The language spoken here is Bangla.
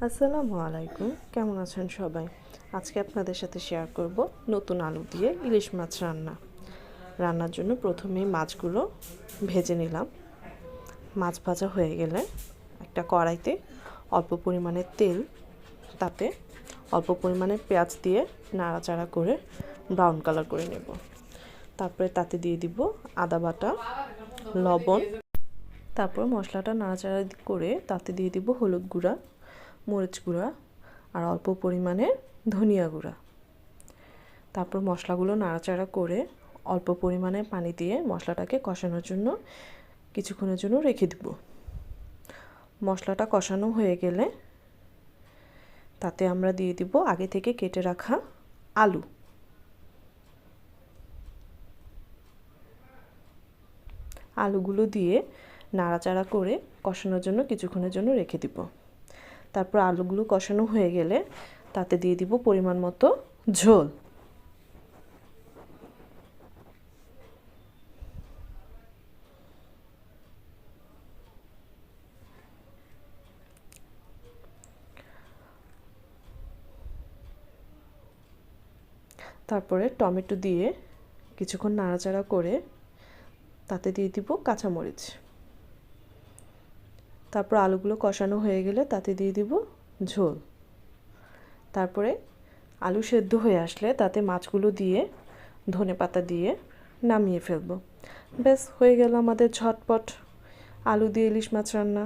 আসসালামু আলাইকুম, কেমন আছেন সবাই? আজকে আপনাদের সাথে শেয়ার করব নতুন আলু দিয়ে ইলিশ মাছ রান্নার জন্য প্রথমেই মাছগুলো ভেজে নিলাম। মাছ ভাজা হয়ে গেলে একটা কড়াইতে অল্প পরিমাণে তেল, তাতে অল্প পরিমাণে পেঁয়াজ দিয়ে নাড়াচাড়া করে ব্রাউন কালার করে নেব। তারপরে তাতে দিয়ে দিব আদা বাটা, লবণ। তারপর মশলাটা নাড়াচাড়া করে তাতে দিয়ে দিব হলুদ গুঁড়া, মরিচ গুঁড়া আর অল্প পরিমাণে ধনিয়া গুঁড়া। তারপর মশলাগুলো নাড়াচাড়া করে অল্প পরিমাণে পানি দিয়ে মশলাটাকে কষানোর জন্য কিছুক্ষণের জন্য রেখে দিব। মশলাটা কষানো হয়ে গেলে তাতে আমরা দিয়ে দিব আগে থেকে কেটে রাখা আলু। আলুগুলো দিয়ে নাড়াচাড়া করে কষানোর জন্য কিছুক্ষণের জন্য রেখে দিব। তারপর আলুগুলো কষানো হয়ে গেলে তাতে দিয়ে দিব পরিমাণ মতো ঝোল। তারপরে টমেটো দিয়ে কিছুক্ষণ নাড়াচাড়া করে তাতে দিয়ে দিব কাঁচামরিচ। তারপর আলুগুলো কষানো হয়ে গেলে তাতে দিয়ে দিব ঝোল। তারপরে আলু সেদ্ধ হয়ে আসলে তাতে মাছগুলো দিয়ে ধনেপাতা দিয়ে নামিয়ে ফেলবো। ব্যাস, হয়ে গেল আমাদের ঝটপট আলু দিয়ে ইলিশ মাছ রান্না।